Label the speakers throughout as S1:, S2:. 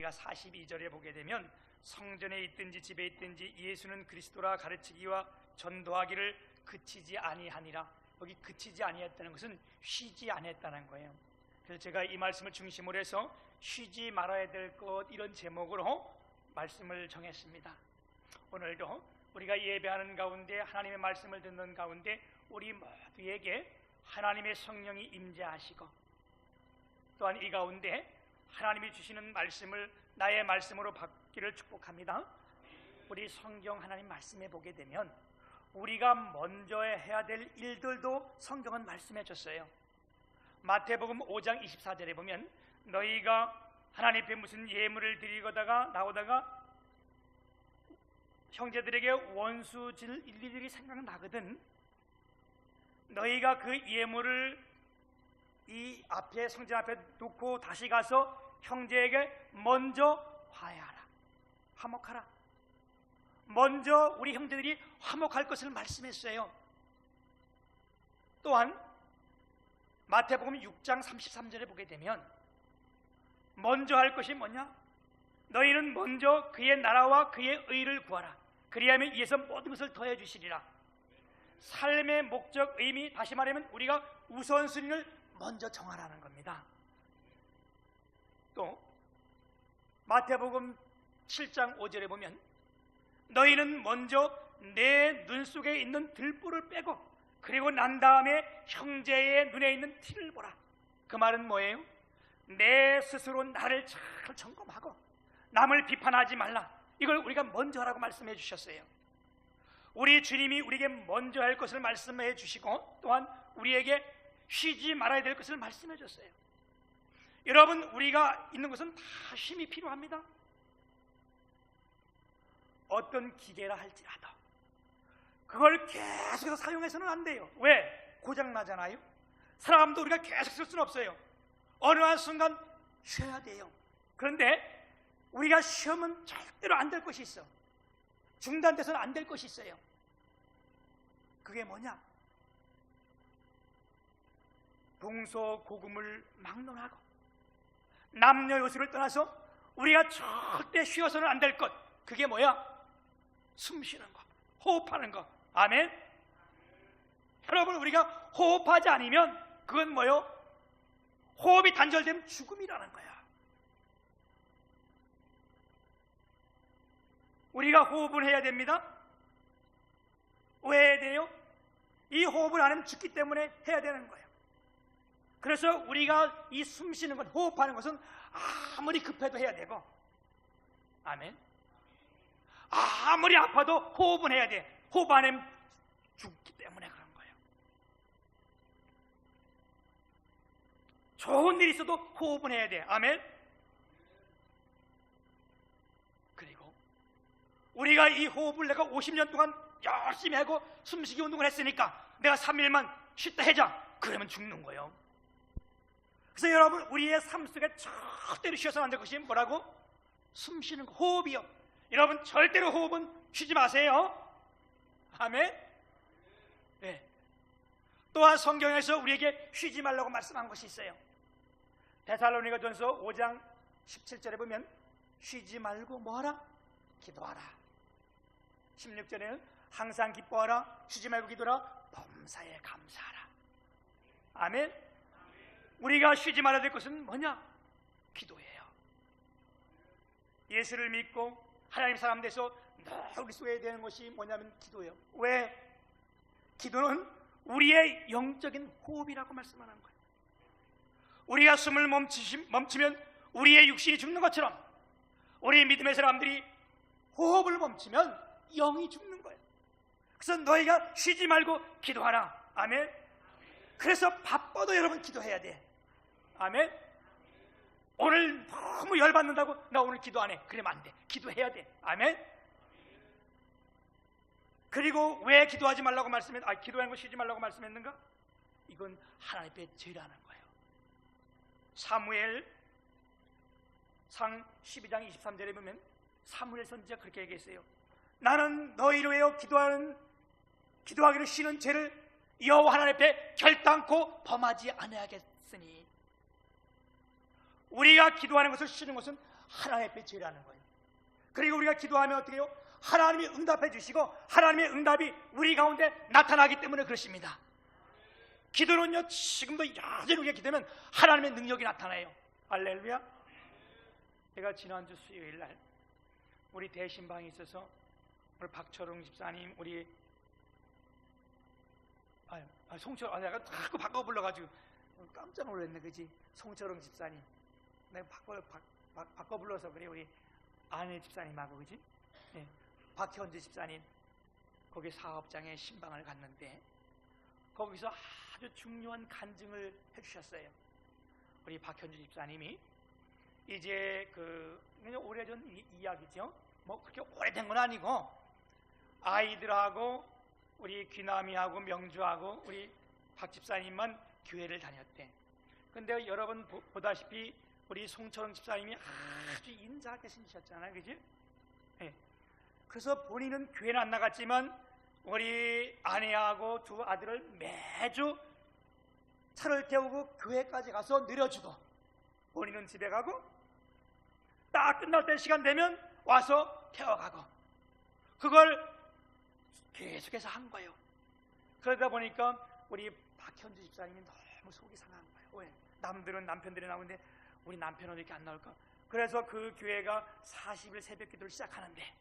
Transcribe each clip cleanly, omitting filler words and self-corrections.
S1: 우리가 42절에 보게 되면 성전에 있든지 집에 있든지 예수는 그리스도라 가르치기와 전도하기를 그치지 아니하니라. 여기 그치지 아니했다는 것은 쉬지 아니했다는 거예요. 그래서 제가 이 말씀을 중심으로 해서 쉬지 말아야 될 것, 이런 제목으로 말씀을 정했습니다. 오늘도 우리가 예배하는 가운데, 하나님의 말씀을 듣는 가운데 우리 모두에게 하나님의 성령이 임재하시고, 또한 이 가운데 하나님이 주시는 말씀을 나의 말씀으로 받기를 축복합니다. 우리 성경 하나님 말씀에 보게 되면 우리가 먼저 해야 될 일들도 성경은 말씀해 줬어요. 마태복음 5장 24절에 보면 너희가 하나님 앞에 무슨 예물을 드리고다가 나오다가 형제들에게 원수 질 일들이 생각나거든. 너희가 그 예물을 이 앞에, 성전 앞에 놓고 다시 가서 형제에게 먼저 화해하라, 화목하라. 먼저 우리 형제들이 화목할 것을 말씀했어요. 또한 마태복음 6장 33절에 보게 되면 먼저 할 것이 뭐냐? 너희는 먼저 그의 나라와 그의 의를 구하라. 그리하면 이에서 모든 것을 더해 주시리라. 삶의 목적, 의미, 다시 말하면 우리가 우선순위를 먼저 정하라는 겁니다. 또 마태복음 7장 5절에 보면 너희는 먼저 내 눈 속에 있는 들불을 빼고 그리고 난 다음에 형제의 눈에 있는 티를 보라. 그 말은 뭐예요? 내 스스로 나를 잘 점검하고 남을 비판하지 말라. 이걸 우리가 먼저 하라고 말씀해 주셨어요. 우리 주님이 우리에게 먼저 할 것을 말씀해 주시고 또한 우리에게 쉬지 말아야 될 것을 말씀해 줬어요. 여러분, 우리가 있는 것은 다 쉼이 필요합니다. 어떤 기계라 할지라도 그걸 계속해서 사용해서는 안 돼요. 왜? 고장나잖아요. 사람도 우리가 계속 쓸 수는 없어요. 어느 한 순간 쉬어야 돼요. 그런데 우리가 쉬면 절대로 안 될 것이 있어. 중단돼서는 안 될 것이 있어요. 그게 뭐냐? 동서고금을 막론하고 남녀 요소를 떠나서 우리가 절대 쉬어서는 안 될 것, 그게 뭐야? 숨 쉬는 것, 호흡하는 것. 아멘. 여러분, 우리가 호흡하지 않으면 그건 뭐요? 호흡이 단절되면 죽음이라는 거야. 우리가 호흡을 해야 됩니다. 왜 해야 돼요? 이 호흡을 안 하면 죽기 때문에 해야 되는 거예요. 그래서 우리가 이 숨 쉬는 것, 호흡하는 것은 아무리 급해도 해야 되고, 아멘. 아무리 아파도 호흡은 해야 돼. 호흡 안 하면 죽기 때문에 그런 거예요. 좋은 일이 있어도 호흡은 해야 돼. 아멘. 그리고 우리가 이 호흡을 내가 50년 동안 열심히 하고 숨쉬기 운동을 했으니까 내가 3일만 쉬다 해자, 그러면 죽는 거예요. 그래서 여러분, 우리의 삶 속에 절대로 쉬어서는 안 될 것이 뭐라고? 숨 쉬는 거, 호흡이요. 여러분, 절대로 호흡은 쉬지 마세요. 아멘. 네. 또한 성경에서 우리에게 쉬지 말라고 말씀한 것이 있어요. 데살로니가전서 5장 17절에 보면 쉬지 말고 뭐하라? 기도하라. 16절에는 항상 기뻐하라, 쉬지 말고 기도하라, 범사에 감사하라. 아멘. 우리가 쉬지 말아야 될 것은 뭐냐? 기도예요. 예수를 믿고 하나님 사람 돼서 늘 써야 되는 것이 뭐냐면 기도예요. 왜? 기도는 우리의 영적인 호흡이라고 말씀하는 거예요. 우리가 숨을 멈추면 우리의 육신이 죽는 것처럼 우리 믿음의 사람들이 호흡을 멈추면 영이 죽는 거예요. 그래서 너희가 쉬지 말고 기도하라. 아멘. 그래서 바빠도 여러분 기도해야 돼. 아멘. 오늘 너무 열받는다고 나 오늘 기도 안 해, 그러면 안 돼. 기도해야 돼. 아멘. 그리고 왜 기도하지 말라고 기도하는 거 쉬지 말라고 말씀했는가? 이건 하나님 앞에 죄라는 거예요. 사무엘상 12장 23절에 보면 사무엘 선지자가 그렇게 얘기했어요. 나는 너희로 하여 기도하기를 쉬는 죄를 여호와 하나님 앞에 결단코 범하지 아니하겠으니. 우리가 기도하는 것을 쉬는 것은 하나님의 빛이라는 거예요. 그리고 우리가 기도하면 어떻게 해요? 하나님이 응답해 주시고 하나님의 응답이 우리 가운데 나타나기 때문에 그렇습니다. 기도는요, 지금도 여전히 우리가 기도하면 하나님의 능력이 나타나요. 할렐루야. 제가 지난주 수요일 날 우리 대신방에 있어서 우리 박철웅 집사님, 우리 송철, 내가 자꾸 바꿔 불러가지고 깜짝 놀랐네, 그지? 송철웅 집사님, 내가 바꿔 불러서 그래. 우리 아내 집사님하고, 그지? 네. 박현주 집사님, 거기 사업장에 신방을 갔는데 거기서 아주 중요한 간증을 해주셨어요. 우리 박현주 집사님이 이제 오래전 이야기죠. 뭐 그렇게 오래된 건 아니고 아이들하고 우리 귀남이하고 명주하고 우리 박 집사님만 교회를 다녔대. 근데 여러분 보다시피 우리 송철원 집사님이 아주 인자하게 생기셨잖아요, 그지? 네. 그래서 본인은 교회는 안 나갔지만 우리 아내하고 두 아들을 매주 차를 태우고 교회까지 가서 내려주고 본인은 집에 가고 딱 끝날 때 시간 되면 와서 태워가고 그걸 계속해서 한 거예요. 그러다 보니까 우리 박현주 집사님이 너무 속이 상한 거예요. 왜? 남들은 남편들이 나오는데 우리 남편은 왜 이렇게 안 나올까? 그래서 그 교회가 40일 새벽 기도를 시작하는데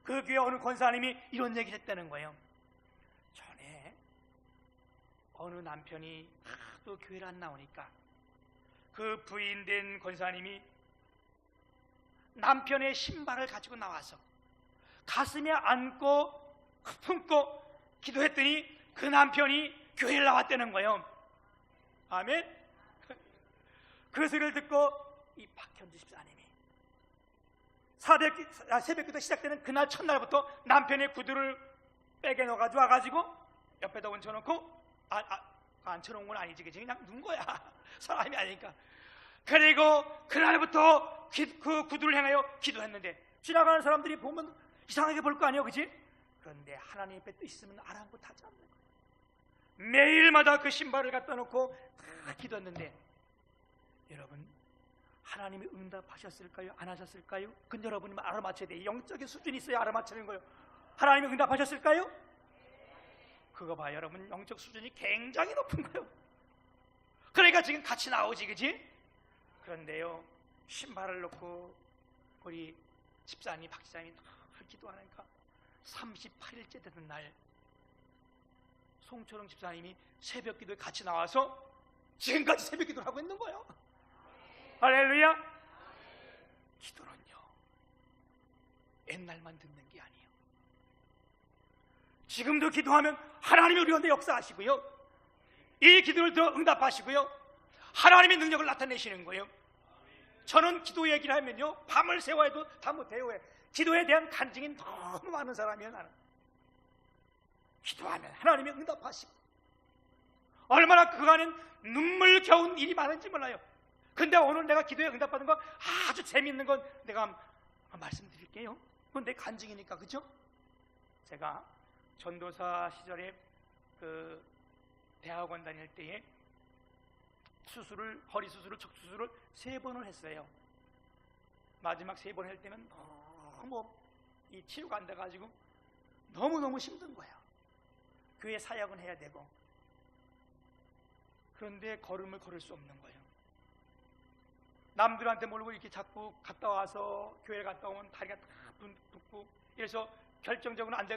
S1: 그 교회 어느 권사님이 이런 얘기를 했다는 거예요. 전에 어느 남편이 또 교회를 안 나오니까 그 부인된 권사님이 남편의 신발을 가지고 나와서 가슴에 안고 품고 기도했더니 그 남편이 교회를 나왔다는 거예요. 아멘. 그 소리를 듣고 이 박현주 집사님이 새벽기도 시작되는 그날 첫날부터 남편의 구두를 백에 넣어가지고 와가지고 옆에다 얹혀놓고 앉혀놓은 건 아니지, 그치? 그냥 눈 거야. 사람이 아니니까. 그리고 그날부터 그 구두를 향하여 기도했는데 지나가는 사람들이 보면 이상하게 볼 거 아니에요, 그치? 그런데 하나님의 뜻이 있으면 아랑곳하지 않는 거예요. 매일마다 그 신발을 갖다 놓고 다 기도했는데 여러분, 하나님이 응답하셨을까요? 안 하셨을까요? 근데 여러분이 알아맞혀야 돼요. 영적인 수준이 있어야 알아맞히는 거예요. 하나님이 응답하셨을까요? 그거 봐요, 여러분. 영적 수준이 굉장히 높은 거예요. 그러니까 지금 같이 나오지, 그지? 그런데요, 신발을 놓고 우리 집사님, 박 집사님이 기도하니까 38일째 되는 날 송철웅 집사님이 새벽 기도에 같이 나와서 지금까지 새벽 기도를 하고 있는 거예요. 할렐루야. 기도는요, 옛날만 듣는 게 아니에요. 지금도 기도하면 하나님이 우리 가운데 역사하시고요, 이 기도를 들어 응답하시고요, 하나님의 능력을 나타내시는 거예요. 저는 기도 얘기를 하면요, 밤을 새워 해도 다 못해요. 왜? 기도에 대한 간증이 너무 많은 사람이에요. 나는 기도하면 하나님이 응답하시고 얼마나 그간엔 눈물겨운 일이 많은지 몰라요. 근데 오늘 내가 기도에 응답받은 거 아주 재밌는 건 내가 말씀드릴게요. 그건 내 간증이니까, 그죠? 제가 전도사 시절에 그 대학원 다닐 때에 허리 수술을, 척 수술을 3번을 했어요. 마지막 3번 할 때는 너무 이 치료가 안 돼가지고 너무너무 힘든 거예요. 교회 사역은 해야 되고, 그런데 걸음을 걸을 수 없는 거예요. 남들한테 모르고 이렇게 자꾸 갔다 와서 교회를 갔다 오면 다리가 다 붓고, 그래서 결정적으로 안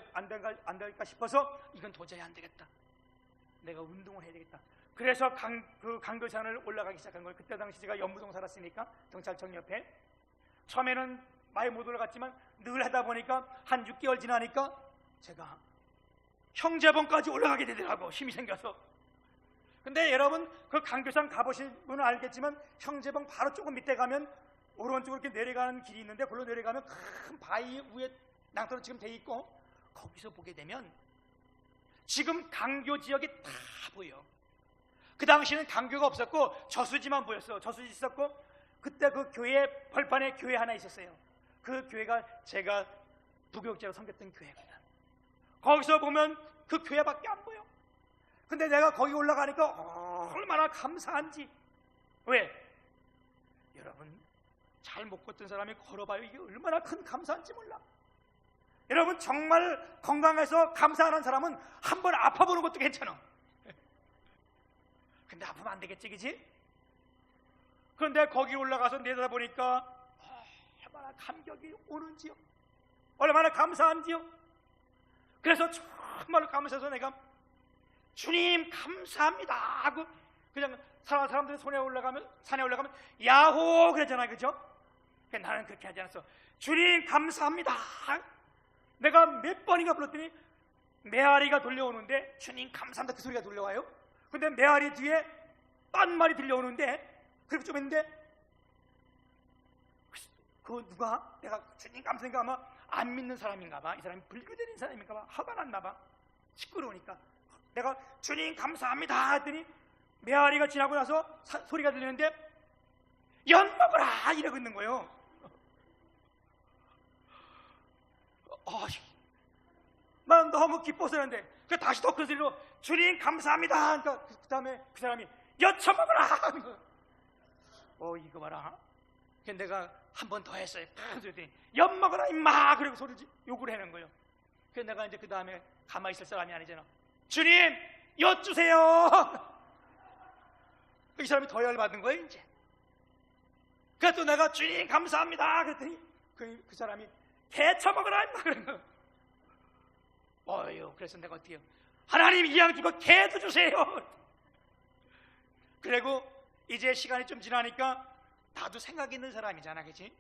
S1: 될까 싶어서 이건 도저히 안 되겠다, 내가 운동을 해야 되겠다. 그래서 강도산을 올라가기 시작한 거예요. 그때 당시 제가 연무동 살았으니까 경찰청 옆에. 처음에는 많이 못 올라갔지만 늘 하다 보니까 한 6개월 지나니까 제가 형제봉까지 올라가게 되더라고, 힘이 생겨서. 근데 여러분, 그 강교산 가보신 분은 알겠지만 형제봉 바로 조금 밑에 가면 오른쪽으로 이렇게 내려가는 길이 있는데 그걸로 내려가면 큰 바위 위에 낭떠러 지금 돼 있고, 거기서 보게 되면 지금 강교 지역이 다 보여. 그 당시에는 강교가 없었고 저수지만 보였어. 저수지 있었고, 그때 그 교회 벌판에 교회 하나 있었어요. 그 교회가 제가 부교육자로 섬겼던 교회거든. 거기서 보면 그 교회밖에 안 보여. 근데 내가 거기 올라가니까 얼마나 감사한지. 왜? 여러분, 잘 못 걷던 사람이 걸어봐요. 이게 얼마나 큰 감사한지 몰라. 여러분, 정말 건강해서 감사하는 사람은 한번 아파보는 것도 괜찮아. 근데 아프면 안 되겠지, 그지? 그런데 거기 올라가서 내려다보니까 얼마나 감격이 오는지요, 얼마나 감사한지요. 그래서 정말로 감사해서 내가 주님 감사합니다 하고 그냥 사람들이 산에 올라가면 야호 그러잖아요, 그죠? 나는 그렇게 하지 않았어. 주님 감사합니다. 내가 몇 번인가 불렀더니 메아리가 들려오는데 주님 감사합니다 그 소리가 들려와요. 근데 메아리 뒤에 딴 말이 들려오는데 그렇게 좀 했는데 그 누가 내가 주님 감사합니다 아마 안 믿는 사람인가 봐. 이 사람이 불교되는 사람인가 봐. 화가 났나 봐. 시끄러우니까 내가 주님 감사합니다 했더니 메아리가 지나고 나서 소리가 들리는데 연 먹어라 이러고 있는 거예요. 난 너무 기뻐서 했는데 다시 더 큰 소리로 주님 감사합니다. 그러니까 그 다음에 그 사람이 여쳐먹어라. 이거 봐라. 내가 한 번 더 했어요. 연 먹어라 임마. 그리고 소리 욕을 하는 거예요. 그래서 내가 이제 그 다음에 가만히 있을 사람이 아니잖아. 주님 엿주세요. 이 사람이 더 열받은 거예요 이제. 그래서 또 내가 주님 감사합니다 그랬더니 그 사람이 개 처먹어라 임마 그런 거. 그래서 내가 어떻게 해요? 하나님 이양 주고 개도 주세요. 그리고 이제 시간이 좀 지나니까 나도 생각이 있는 사람이잖아, 그치?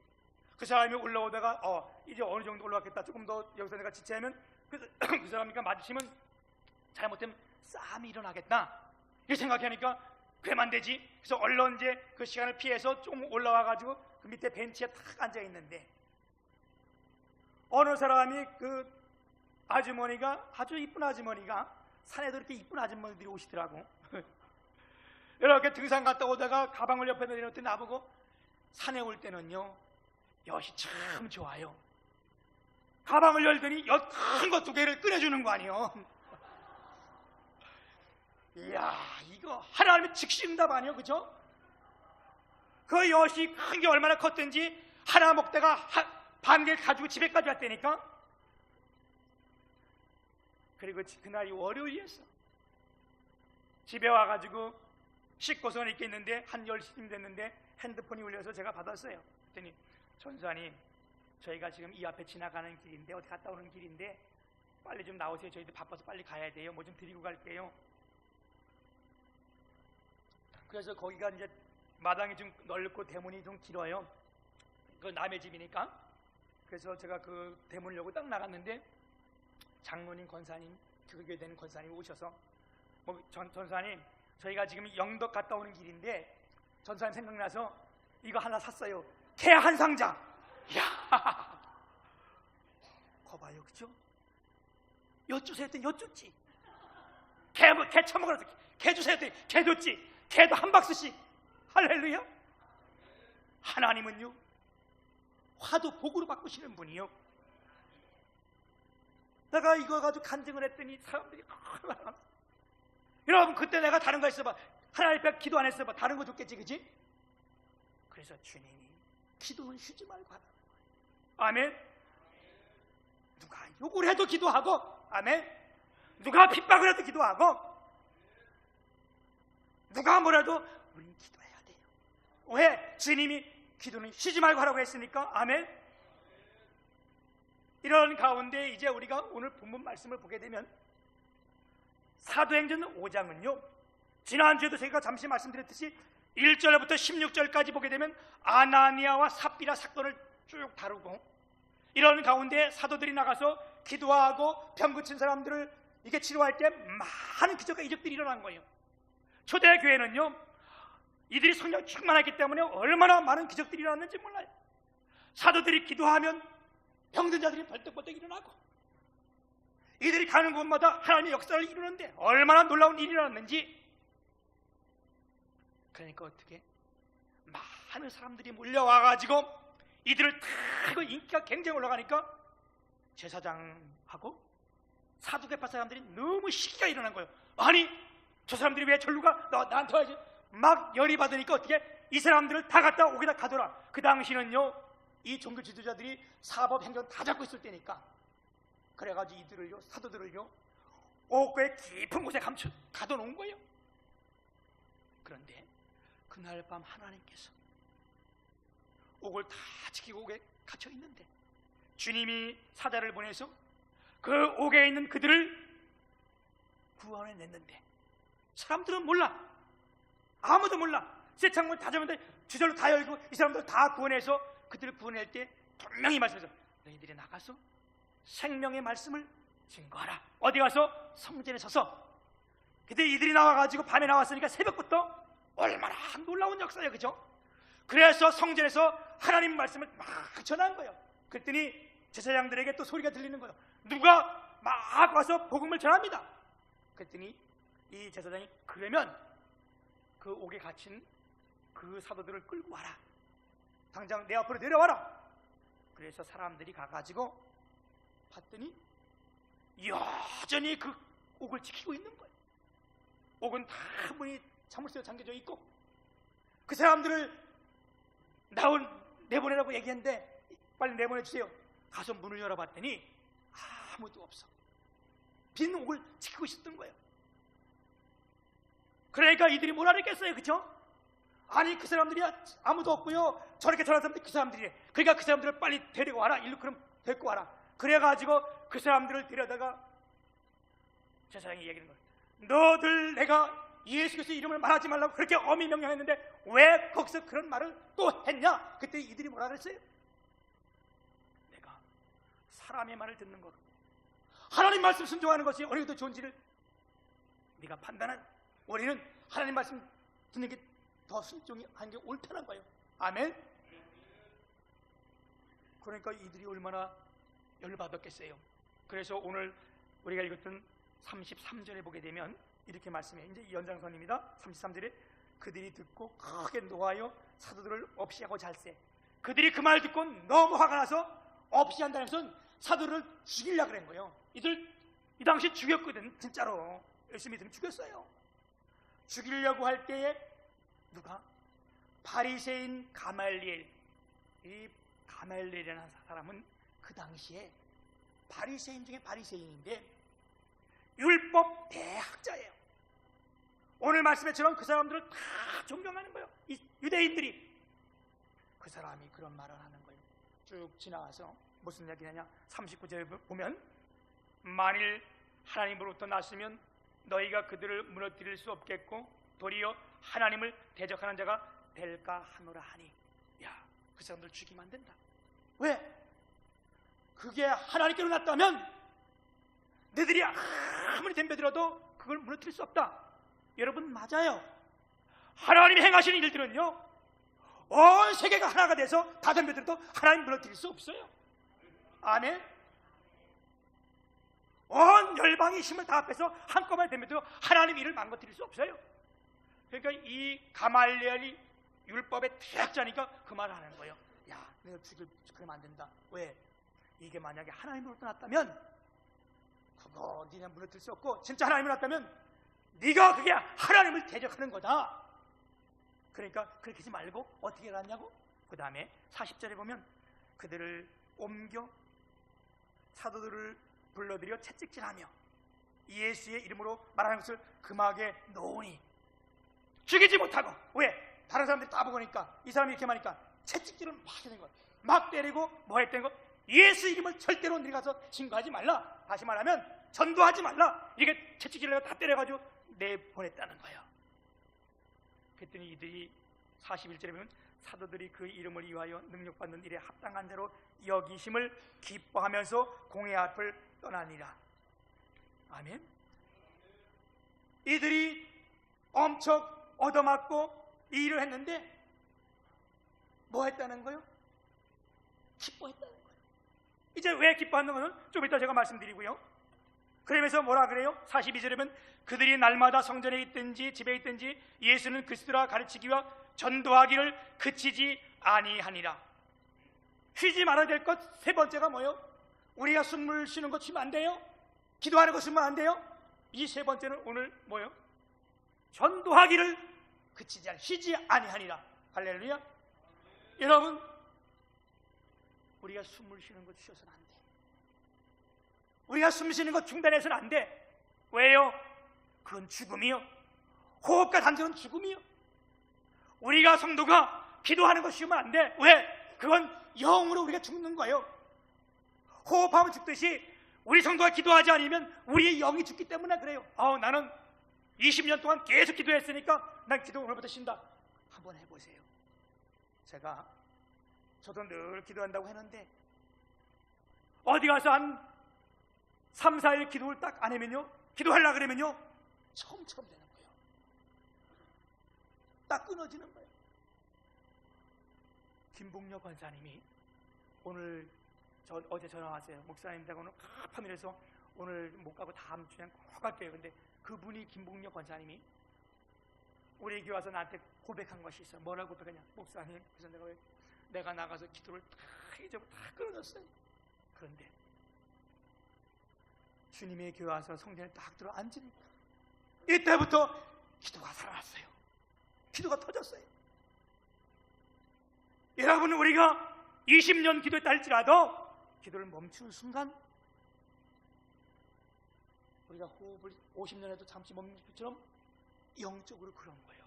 S1: 그 사람이 올라오다가 이제 어느 정도 올라왔겠다, 조금 더 여기서 내가 지체하면 그 사람이니까 마주치면 잘못하면 싸움이 일어나겠다 이 생각하니까 그래만 되지. 그래서 얼른 이제 그 시간을 피해서 좀 올라와가지고 그 밑에 벤치에 탁 앉아있는데 어느 사람이 그 아주머니가 아주 이쁜 아주머니가 산에도 이렇게 이쁜 아주머니들이 오시더라고. 이렇게 등산 갔다 오다가 가방을 옆에 내려놓더니 나보고 산에 올 때는요 엿이 참 좋아요. 가방을 열더니 엿 큰 거 2개를 꺼내주는 거 아니에요. 이야, 이거 하나님의 즉시응답 아니에요, 그죠? 그 엿이 큰 게 얼마나 컸든지 하나 먹다가 반 개를 가지고 집에까지 왔다니까. 그리고 그날이 월요일이었어. 집에 와가지고 씻고서 이렇게 있는데 한 10시쯤 됐는데 핸드폰이 울려서 제가 받았어요. 그랬더니 전사님, 저희가 지금 이 앞에 지나가는 길인데 어디 갔다 오는 길인데 빨리 좀 나오세요. 저희도 바빠서 빨리 가야 돼요. 뭐 좀 드리고 갈게요. 그래서 거기가 이제 마당이 좀 넓고 대문이 좀 길어요. 그 남의 집이니까. 그래서 제가 그 대문을 열고 딱 나갔는데 장로님, 권사님, 교회 되는 권사님이 오셔서 전사님, 저희가 지금 영덕 갔다 오는 길인데 전사님 생각나서 이거 하나 샀어요. 개 한 상자. 이야, 거봐요, 그죠? 엿주세요 했더니 엿줬지. 개 처먹으라 했더니 개 주세요 했더니 개 줬지. 개도 한 박스씩. 할렐루야. 하나님은요 화도 복으로 바꾸시는 분이요. 내가 이거 가지고 간증을 했더니 사람들이 여러분, 그때 내가 다른 거 했어봐. 하나님 앞에 기도 안 했어봐. 다른 거 줬겠지, 그지? 그래서 주님이 기도는 쉬지 말고 하라는 거예요. 아멘. 누가 욕을 해도 기도하고, 아멘. 누가 핍박을 해도 기도하고, 누가 뭐라도 우리는 기도해야 돼요. 왜? 주님이 기도는 쉬지 말고 하라고 했으니까. 아멘. 이런 가운데 이제 우리가 오늘 본문 말씀을 보게 되면 사도행전 5장은요 지난주에도 제가 잠시 말씀드렸듯이 1절부터 16절까지 보게 되면 아나니아와 삽비라 사건을 쭉 다루고, 이런 가운데 사도들이 나가서 기도하고 병 고친 사람들을 이게 치료할 때 많은 기적과 이적들이 일어난 거예요. 초대교회는요 이들이 성령 충만했기 때문에 얼마나 많은 기적들이 일어났는지 몰라요. 사도들이 기도하면 병든 자들이 벌떡벌떡 일어나고, 이들이 가는 곳마다 하나님의 역사를 이루는데 얼마나 놀라운 일이 일어났는지. 그러니까 어떻게 많은 사람들이 몰려와가지고 이들을 다 인기가 굉장히 올라가니까 제사장하고 사두개파 사람들이 너무 시기가 일어난 거예요. 아니, 저 사람들이 왜 절로 가? 나한테 와야지. 막 열이 받으니까 어떻게 이 사람들을 다 갖다 옥에다 가둬라. 그 당시는요, 이 종교 지도자들이 사법 행정 다 잡고 있을 때니까, 그래가지고 이들을요, 사도들을요, 옥의 깊은 곳에 가둬놓은 거예요. 그런데 그날 밤 하나님께서 옥을 다 지키고 옥에 갇혀 있는데 주님이 사자를 보내서 그 옥에 있는 그들을 구원해냈는데, 사람들은 몰라. 아무도 몰라. 새 창문 닫으면 주절로 다 열고 이 사람들 다 구원해서 그들을 구원할 때 분명히 말씀해서 너희들이 나가서 생명의 말씀을 증거하라. 어디 가서? 성전에 서서. 그때 이들이 나와가지고 밤에 나왔으니까 새벽부터 얼마나 놀라운 역사예요, 그죠? 그래서 성전에서 하나님 말씀을 막 전한 거예요. 그랬더니 제사장들에게 또 소리가 들리는 거예요. 누가 막 와서 복음을 전합니다. 그랬더니 이 제사장이 그러면 그 옥에 갇힌 그 사도들을 끌고 와라. 당장 내 앞으로 내려와라. 그래서 사람들이 가가지고 봤더니 여전히 그 옥을 지키고 있는 거예요. 옥은 다 문이 자물쇠로 잠겨져 있고, 그 사람들을 내보내라고 얘기했는데 빨리 내보내주세요. 가서 문을 열어봤더니 아무도 없어. 빈 옥을 지키고 있었던 거예요. 그러니까 이들이 뭘 하랬겠어요, 그죠? 아니 그 사람들이 아무도 없고요, 저렇게 전한 사람들이 그 사람들이래. 그러니까 그 사람들을 빨리 데리고 와라. 일로 그럼 데리고 와라. 그래가지고 그 사람들을 데려다가 제사장이 얘기하는 거예요. 너들 내가 예수 그리스도 이름을 말하지 말라고 그렇게 엄히 명령했는데 왜 거기서 그런 말을 또 했냐? 그때 이들이 뭐라 그랬어요? 내가 사람의 말을 듣는 것, 하나님 말씀 순종하는 것이 어디가 더 좋은지를 네가 판단한, 우리는 하나님 말씀 듣는 게 더 순종이 하는 게 옳다는 거예요. 아멘. 그러니까 이들이 얼마나 열받았겠어요. 그래서 오늘 우리가 읽었던 33절에 보게 되면 이렇게 말씀해요. 이제 연장선입니다. 33절에 그들이 듣고 크게 노하여 사도들을 없이 하고 잘세. 그들이 그 말 듣고 너무 화가 나서 없이 한다는 것은 사도를 죽이려고 그런 거예요. 이들 이 당시 죽였거든. 진짜로 열심히 믿으면 죽였어요. 죽이려고 할 때에 누가? 바리새인 가말리엘. 이 가말리엘이라는 사람은 그 당시에 바리새인 중에 바리새인인데 율법 대학자예요. 오늘 말씀에처럼 그 사람들을 다 존경하는 거예요. 이 유대인들이. 그 사람이 그런 말을 하는 거예요. 쭉 지나가서 무슨 얘기냐냐, 39절에 보면 만일 하나님으로부터 났으면 너희가 그들을 무너뜨릴 수 없겠고 도리어 하나님을 대적하는 자가 될까 하노라 하니. 야, 그 사람들 죽이면 안 된다. 왜? 그게 하나님께로 났다면 너희들이 아무리 덤벼들어도 그걸 무너뜨릴 수 없다. 여러분 맞아요. 하나님이 행하시는 일들은요, 온 세계가 하나가 돼서 다 덤벼들어도 하나님 무너뜨릴 수 없어요. 아멘. 온 열방의 힘을 다 합해서 한꺼번에 덤벼들어 하나님 일을 망가뜨릴 수 없어요. 그러니까 이 가말리엘이 율법의 대학자니까 그 말을 하는 거예요. 야, 내가 그러면 안 된다. 왜? 이게 만약에 하나님으로부터 났다면 그거 니네 무너뜨릴 수 없고, 진짜 하나님으로 났다면 네가 그게 하나님을 대적하는 거다. 그러니까 그렇게 하지 말고 어떻게 해놨냐고. 그 다음에 40절에 보면 그들을 옮겨 사도들을 불러들여 채찍질하며 예수의 이름으로 말하는 것을 금하게 놓으니. 죽이지 못하고. 왜? 다른 사람들이 다 보니까 이 사람이 이렇게 하니까 채찍질을 막 하는 거야. 막 때리고 뭐 했던 거? 예수 이름을 절대로 너희 가서 증거하지 말라. 다시 말하면 전도하지 말라. 이게 채찍질을 다 때려가지고 내보냈다는 거예요. 그랬더니 이들이 41절에 보면 사도들이 그 이름을 위하여 능력받는 일에 합당한 자로 여기심을 기뻐하면서 공회 앞을 떠나니라. 아멘. 이들이 엄청 얻어맞고 이 일을 했는데 뭐 했다는 거예요? 기뻐했다는 거예요. 이제 왜 기뻐하는 것은 좀 이따 제가 말씀드리고요. 그러면서 뭐라 그래요? 42절에 보면 그들이 날마다 성전에 있든지 집에 있든지 예수는 그리스도라 가르치기와 전도하기를 그치지 아니하니라. 쉬지 말아야 될 것 세 번째가 뭐예요? 우리가 숨을 쉬는 거 쉬면 안 돼요? 기도하는 거 쉬면 안 돼요? 이 세 번째는 오늘 뭐예요? 전도하기를 그치지 쉬지 아니하니라. 할렐루야. 여러분, 우리가 숨을 쉬는 것 주셔서는 안 돼. 우리가 숨 쉬는 것 중단해서는 안 돼. 왜요? 그건 죽음이요. 호흡과 단절은 죽음이요. 우리가 성도가 기도하는 것 쉬우면 안 돼. 왜? 그건 영으로 우리가 죽는 거예요. 호흡하면 죽듯이 우리 성도가 기도하지 않으면 우리의 영이 죽기 때문에 그래요. 나는 20년 동안 계속 기도했으니까 난 기도 오늘부터 쉰다. 한번 해보세요. 저도 늘 기도한다고 했는데 어디 가서 한 3, 4일 기도를 딱 안 하면요, 기도하려고 그러면요 처음처럼 되는 거예요. 딱 끊어지는 거예요. 김봉녀 권사님이 어제 전화 왔어요. 목사님하고 오늘 급한 일에서 오늘 못 가고 다음 주에 꼭 갈게요. 근데 그분이 김봉녀 권사님이 우리 교회 와서 나한테 고백한 것이 있어요. 뭐라고 고백하냐? 목사님, 그래서 내가 나가서 기도를 다 잊어버리고 다 끊어졌어요. 그런데 주님의 교회 와서 성전에 딱 들어 앉으니까 이때부터 기도가 살아났어요. 기도가 터졌어요. 여러분, 우리가 20년 기도했다 할지라도 기도를 멈추는 순간 우리가 호흡을 50년에도 잠시 멈추는 것처럼 영적으로 그런 거예요.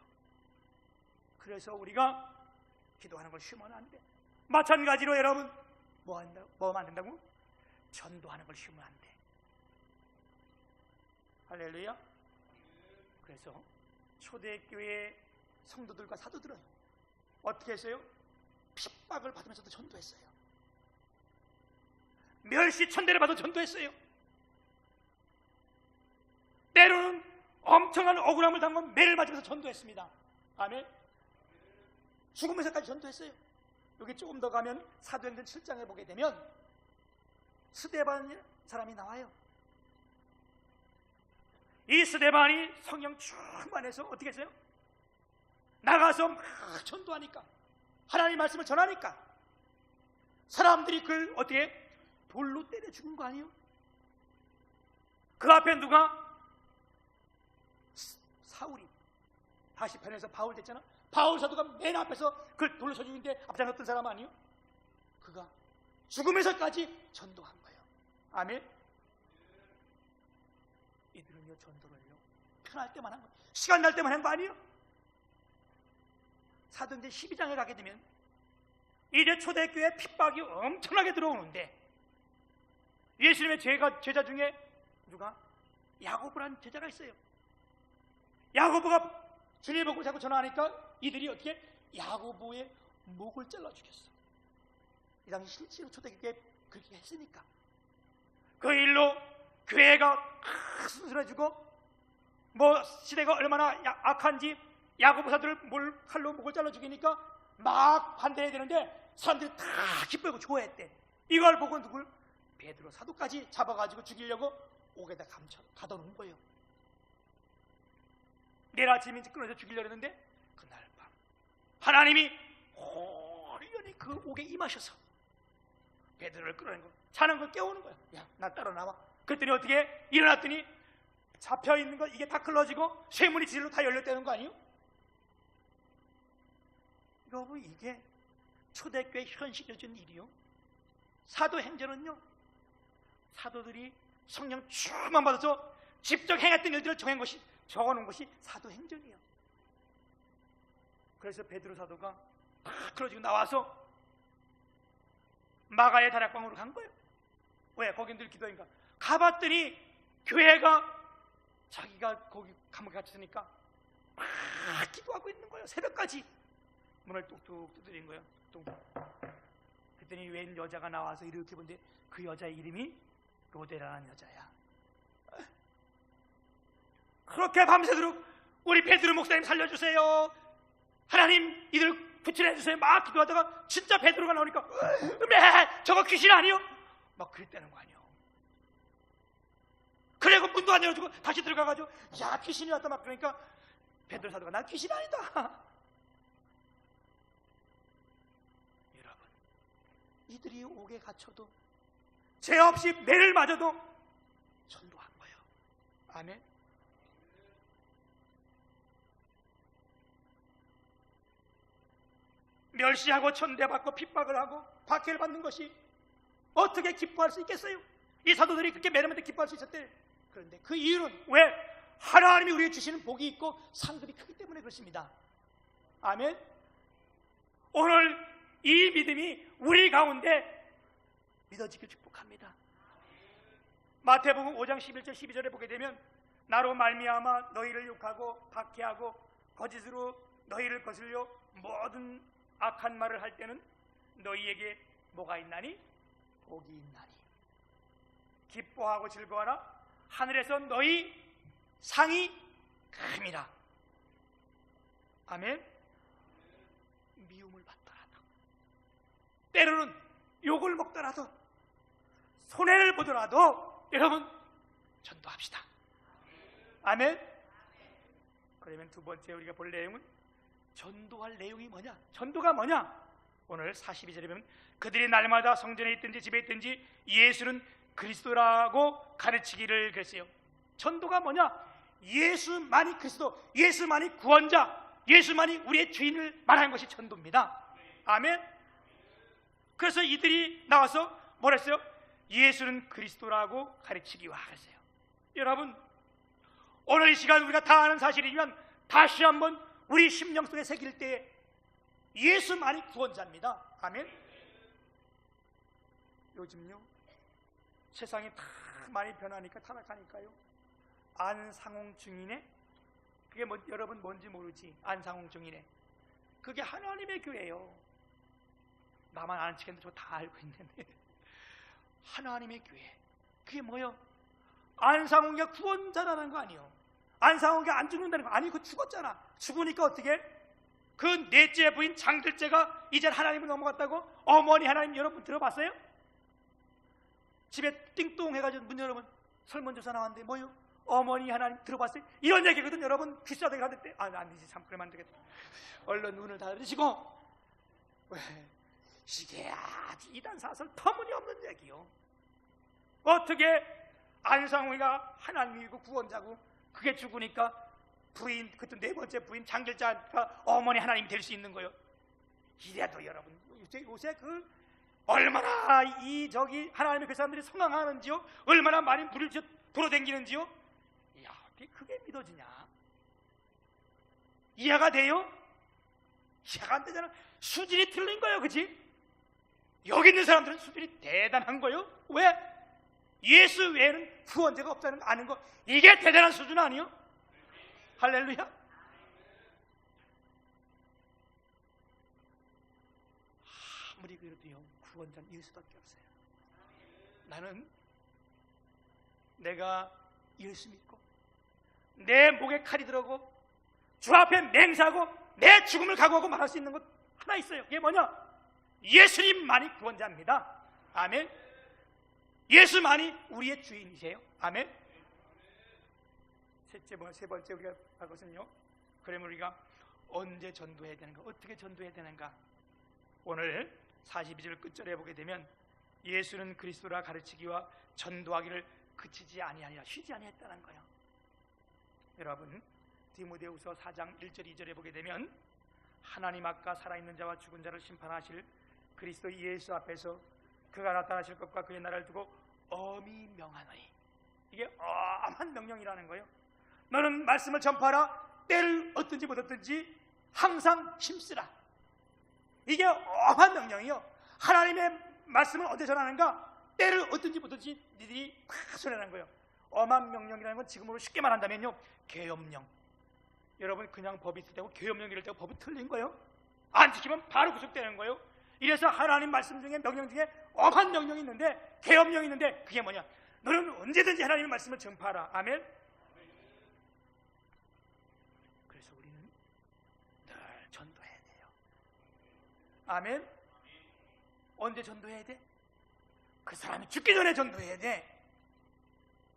S1: 그래서 우리가 기도하는 걸 쉬면 안 돼. 마찬가지로 여러분, 뭐 하면 안 된다고? 전도하는 걸 쉬면 안 돼. 할렐루야. 그래서 초대교회 성도들과 사도들은 어떻게 했어요? 핍박을 받으면서도 전도했어요. 멸시 천대를 받아 전도했어요. 때로는 엄청난 억울함을 당한 매를 맞으면서 전도했습니다. 아멘. 죽으면서까지 전도했어요. 여기 조금 더 가면 사도행전 7장에 보게 되면 스데반 사람이 나와요. 이 스데반이 성령 충만해서 어떻게 했어요? 나가서 막 전도하니까, 하나님의 말씀을 전하니까 사람들이 그걸 어떻게 돌로 때려 죽은 거 아니에요? 그 앞에 누가? 사울이 다시 편해서 바울 됐잖아. 바울 사도가 맨 앞에서 그걸 돌로 쳐 죽이는데 앞장섰던 사람 아니에요? 그가 죽으면서까지 전도한 거예요. 아멘. 이들은요 전도를요 편할 때만 한 거, 시간 날 때만 한 거 아니에요? 사도행전 12장에 가게 되면 이제 초대교회 핍박이 엄청나게 들어오는데 예수님의 제자 중에 누가? 야고보라는 제자가 있어요. 야고보가 주님 보고 자꾸 전화하니까 이들이 어떻게? 야고보의 목을 잘라 죽였어. 이 당시 실제로 초대교회에 그렇게 했으니까 그 일로 교회가 순순해지고 뭐 시대가 얼마나 악한지 야고보 사도를 칼로 목을 잘라 죽이니까 막 반대해야 되는데 사람들이 다 기뻐하고 좋아했대. 이걸 보고 누굴? 베드로 사도까지 잡아가지고 죽이려고 옥에다 가둬놓은 거예요. 내일 아침에 끊어서 죽이려고 했는데 그날 밤 하나님이 호련히 그 옥에 임하셔서 베드로를 끌어낸 거, 자는 걸 깨우는 거야. 야, 나 따라 나와. 그랬더니 어떻게 일어났더니 잡혀있는 거 이게 다 클러지고 쇠문이 지질로 다 열렸다는 거 아니에요? 여러분, 이게 초대교회 현실적인 일이요. 사도행전은요 사도들이 성령 충만 받아서 직접 행했던 일들을 적어놓은 것이 사도행전이에요. 그래서 베드로 사도가 다 끌어지고 나와서 마가의 다락방으로 간 거예요. 왜? 거긴 늘 기도니까. 가봤더니 교회가 자기가 거기 감옥에 갇혔으니까 막 기도하고 있는 거예요. 새벽까지 문을 뚝뚝 두드린 거예요. 그랬더니 웬 여자가 나와서 이렇게 본데 그 여자의 이름이 로데라는 여자야. 그렇게 밤새도록 우리 베드로 목사님 살려주세요, 하나님 이들 구출해주세요 막 기도하다가 진짜 베드로가 나오니까 저거 귀신 아니요? 막 그랬다는 거 아니에요. 그리고 문도 안 열어주고 다시 들어가가지고 야 귀신이 왔다 막 그러니까 베드로 사도가 난 귀신 아니다. 여러분, 이들이 옥에 갇혀도 죄 없이 매를 맞아도 전도한 거예요. 아멘. 멸시하고 천대받고 핍박을 하고 박해를 받는 것이 어떻게 기뻐할 수 있겠어요? 이 사도들이 그렇게 매너한테 기뻐할 수 있었대. 그런데 그 이유는 왜? 하나님이 우리에게 주시는 복이 있고 상급이 크기 때문에 그렇습니다. 아멘. 오늘 이 믿음이 우리 가운데 믿어지길 축복합니다. 마태복음 5장 11절 12절에 보게 되면 나로 말미암아 너희를 욕하고 박해하고 거짓으로 너희를 거슬려 모든 악한 말을 할 때는 너희에게 뭐가 있나니? 복이 있나니. 기뻐하고 즐거워하라. 하늘에서 너희 상이 큽니다. 아멘. 미움을 받더라도, 때로는 욕을 먹더라도, 손해를 보더라도 여러분 전도합시다. 아멘. 그러면 두 번째 우리가 볼 내용은 전도할 내용이 뭐냐? 전도가 뭐냐? 오늘 42절에 보면 그들이 날마다 성전에 있든지 집에 있든지 예수는 그리스도라고 가르치기를 그랬어요. 전도가 뭐냐? 예수만이 그리스도, 예수만이 구원자, 예수만이 우리의 주인을 말하는 것이 전도입니다. 아멘. 그래서 이들이 나와서 뭘 했어요? 예수는 그리스도라고 가르치기와 했어요. 여러분, 오늘 이 시간 우리가 다 아는 사실이지만 다시 한번 우리 심령 속에 새길 때 예수만이 구원자입니다. 아멘. 요즘요 세상이 다 많이 변하니까 타락하니까요, 안상홍 증인의, 그게 뭐 여러분 뭔지 모르지? 안상홍 증인의 그게 하나님의 교회예요. 나만 아는 척했는데 저 다 알고 있는데 하나님의 교회. 그게 뭐요? 안상홍이가 구원자라는 거 아니에요. 안상홍이가 안 죽는다는 거 아니, 그 죽었잖아. 죽으니까 어떻게? 그 넷째 부인 장들째가 이제 하나님을 넘어갔다고? 어머니 하나님 여러분 들어봤어요? 집에 띵동 해가지고 문 열으면 설문조사 나왔는데 뭐요? 어머니 하나님 들어봤어요? 이런 얘기거든. 여러분 귀싸대기 하는데 안 되지, 참 그러면 안 되겠다. 얼른 눈을 닫으시고, 왜? 이게 아주 이단사설 터무니없는 얘기요. 어떻게 안상홍이가 하나님이고 구원자고 그게 죽으니까 부인, 그때 네 번째 부인 장길자가 어머니 하나님이 될 수 있는 거요? 이래도 여러분 요새 그 얼마나 이 저기 하나님의 그 사람들이 성황하는지요, 얼마나 많이 물을 불어댕기는지요. 야, 그게 믿어지냐? 이해가 돼요? 이해가 안 되잖아. 수준이 틀린 거예요, 그치? 여기 있는 사람들은 수준이 대단한 거예요. 왜? 예수 외에는 구원자가 없다는 거 아는 거, 이게 대단한 수준 아니요? 할렐루야. 아무리 그래도요 구원자는 예수밖에 없어요. 나는 내가 예수 믿고 내 목에 칼이 들어오고 주 앞에 맹세하고 내 죽음을 각오하고 말할 수 있는 것 하나 있어요. 그게 뭐냐? 예수님만이 구원자입니다. 아멘. 예수만이 우리의 주인이세요. 아멘. 세 번째 우리가 할 것은요, 그러면 우리가 언제 전도해야 되는가, 어떻게 전도해야 되는가. 오늘 42절 끝절에 보게 되면 예수는 그리스도라 가르치기와 전도하기를 그치지 아니하니라, 쉬지 아니했다는 거예요. 여러분 디모데후서 4장 1절 2절에 보게 되면 하나님 앞과 살아있는 자와 죽은 자를 심판하실 그리스도 예수 앞에서 그가 나타나실 것과 그의 나라를 두고 엄히 명하노니, 이게 엄한 명령이라는 거예요. 너는 말씀을 전파하라. 때를 얻든지 못 얻든지 항상 힘쓰라. 이게 엄한 명령이요. 하나님의 말씀을 언제 전하는가? 때를 얻든지 못 얻든지 니들이 꽉 전하는 거예요. 엄한 명령이라는 건 지금으로 쉽게 말한다면요, 계엄령. 여러분 그냥 법이 있다고 계엄령 이럴 때가 법이 틀린 거예요. 안 지키면 바로 구속되는 거예요. 이래서 하나님 말씀 중에 명령 중에 엄한 명령이 있는데, 계엄령이 있는데, 그게 뭐냐? 너는 언제든지 하나님의 말씀을 전파하라. 아멘. 그래서 우리는 늘 전도해야 돼요. 아멘. 언제 전도해야 돼? 그 사람이 죽기 전에 전도해야 돼.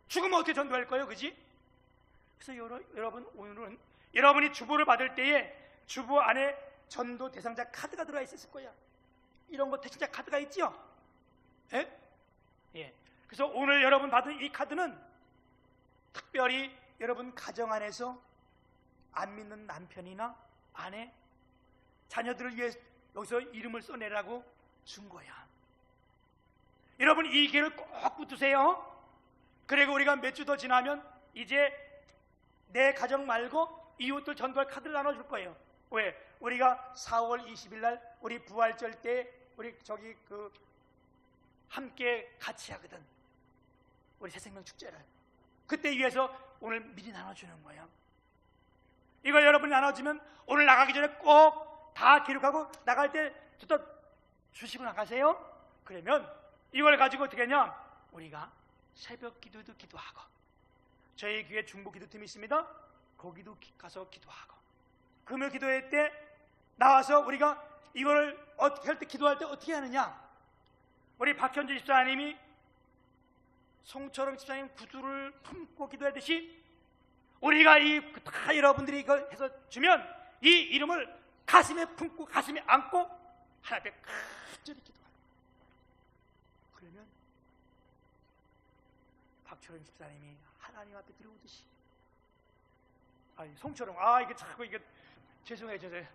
S1: 죽으면 어떻게 전도할 거예요? 그지? 그래서 여러분 오늘은 여러분이 주보를 받을 때에 주보 안에 전도 대상자 카드가 들어가 있을 거야. 이런 거 진짜 카드가 있죠? 예? 예. 그래서 오늘 여러분 받은 이 카드는 특별히 여러분 가정 안에서 안 믿는 남편이나 아내, 자녀들을 위해 여기서 이름을 써내라고 준 거야. 여러분, 이 기회를 꼭 붙드세요. 그리고 우리가 몇 주 더 지나면 이제 내 가정 말고 이웃들 전도할 카드를 나눠줄 거예요. 왜? 우리가 4월 20일 날 우리 부활절 때 우리 저기 함께 같이 하거든. 우리 새생명 축제를. 그때 위해서 오늘 미리 나눠주는 거예요. 이걸 여러분이 나눠주면 오늘 나가기 전에 꼭 다 기록하고 나갈 때 주시고 나가세요. 그러면 이걸 가지고 어떻게 하냐, 우리가 새벽 기도도 기도하고, 저희 교회 중보 기도팀이 있습니다. 거기도 가서 기도하고, 금요 기도회 때 나와서 우리가 이걸 어떻게 할 때, 기도할 때 어떻게 하느냐, 우리 박현주 집사님이 송철영 집사님 구두를 품고 기도하듯이 우리가 다 여러분들이 이걸 해서 주면 이 이름을 가슴에 품고 가슴에 안고 하나님 앞에 간절히 기도하는. 그러면 박철영 집사님이 하나님 앞에 들어오듯이, 송철영, 이게 자꾸 이게 죄송해요. 네,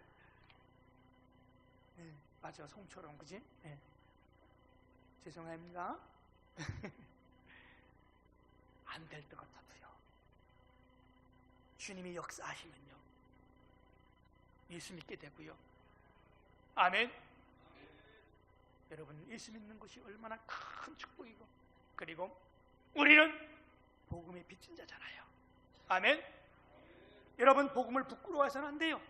S1: 맞아, 송철영, 그지? 네. 죄송합니다. 안 될 것 같아도요, 주님이 역사하시면요 예수 믿게 되고요. 아멘. 여러분, 예수 믿는 것이 얼마나 큰 축복이고, 그리고 우리는 복음의 빚진 자잖아요. 아멘. 여러분, 복음을 부끄러워해서는 안 돼요.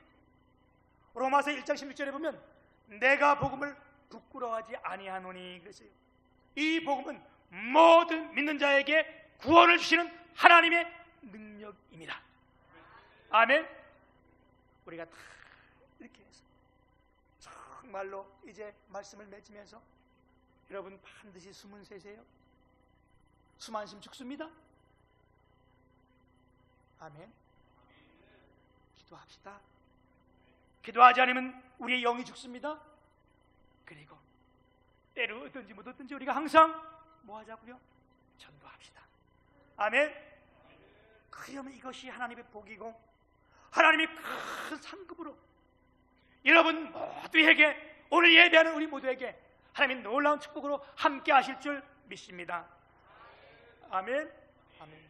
S1: 로마서 1장 16절에 보면 내가 복음을 부끄러워하지 아니하노니 그랬어요. 이 복음은 모든 믿는 자에게 구원을 주시는 하나님의 능력입니다. 아멘. 우리가 다 이렇게 해서 정말로 이제 말씀을 맺으면서 여러분 반드시 숨은 쉬세요. 숨 안 쉬면 죽습니다. 아멘. 기도합시다. 기도하지 않으면 우리의 영이 죽습니다. 그리고 때로 어떤지 못 어떤지 우리가 항상 뭐 하자고요? 전도합시다. 아멘. 그러면 이것이 하나님의 복이고 하나님이 큰 상급으로 여러분 모두에게, 오늘 예배하는 우리 모두에게 하나님의 놀라운 축복으로 함께 하실 줄 믿습니다. 아멘. 아멘.